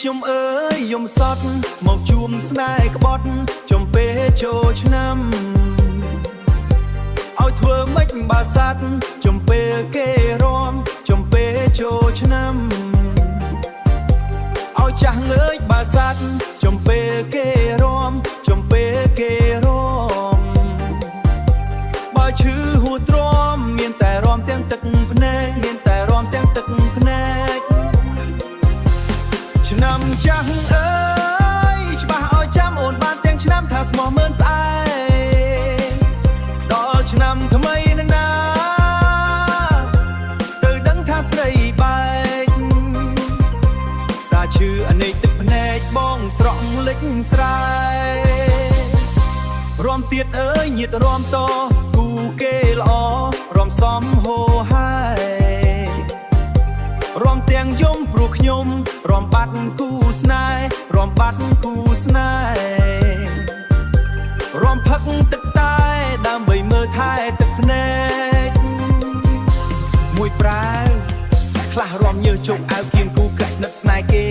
ខ្ញុំអើយយំសត់មកជួមស្នេហ៍ក្បត់ចំពេលចូលឆ្នាំឲ្យធ្វើម៉េចបើសัตว์ចំពេលគេរំចំពេលចូលឆ្នាំឲ្យចាស់ងើយបើសัตว์ចំពេលគេរំចំពេលគេរំបើឈឺហួរទ្រាំមានតែរំទាំងទឹកភ្នែកមានតែរំទាំងទឹកភ្នែកឆ្នាំចាស់អើយច្បាស់ឲ្យចាំអូនបានទាំងឆ្នាំថាស្មោះមើលស្អែកដល់ឆ្នាំថ្មីនឹងណាទៅដឹងថាស្រីបែកសាឈឺអនេកទឹកភ្នែកបងស្រក់លិចស្រែរំទៀតអើយញាតរំតគូគេល្អរំសំហូរហើយរំទាំងយំព្រោះខ្ញុំរំបាត់គូស្នេហ៍រំបាត់គូស្នេហ៍រំផឹកទឹកតែដើម្បីមើលថែទឹកភ្នែកមួយប្រាវខ្លះរំញើសជុកអើគៀងគូកាស្និតស្នេហ៍គេ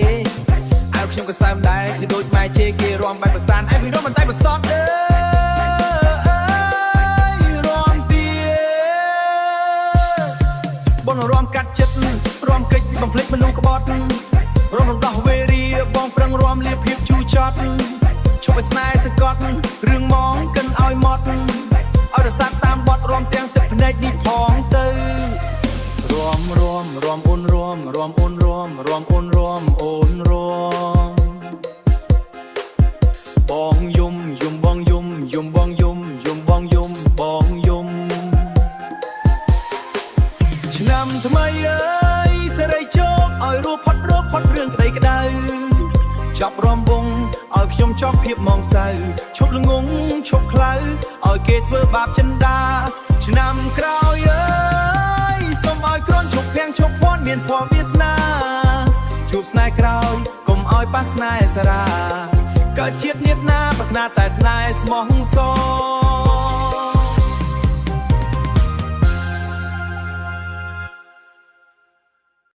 អើខ្ញុំក៏សើមដែរគឺដូចម៉ែជេគេរំបែបប្រសានឯងវិញរំមិនតែប្រសតបងរំកាត់ចិត្តរំកិច្ចបំភ្លេចមនុស្សក្បត់រំរំដោះវេរីបងប្រឹងរំលាភាពជូរចត់ឈប់ឲ្យស្នេហ៍សង្កត់រឿងមកកិនឲ្យម៉ត់ឲ្យរសាត់តាមបត់រំទាំងទឹកភ្នែកនេះផងទៅរំអូនរំអូនរំអូនរំអូនរំបងយំបងយំបងយំបងយំបងយំឆ្នាំថ្មីអើយសេរីជោគឲ្យរੂផុតរោគផុតរឿងក្តីក្តៅចប់រំវងឲ្យខ្ញុំចប់ភាពមកសៅឈប់ល្ងងឈប់ខ្លៅឲ្យគេធ្វើបាបចិន្តាឆ្នាំក្រោយអើយសូមឲ្យក្រនឈប់ភាំងឈប់ភ័ណ្ឌមានភ័ព្វវាសនាជួបស្នេហ៍ក្រោយកុំឲ្យប៉ះស្នេហ៍សារាកើតជាតិញាតណាប្រាថ្នាតែស្នេហ៍ស្មោះសរ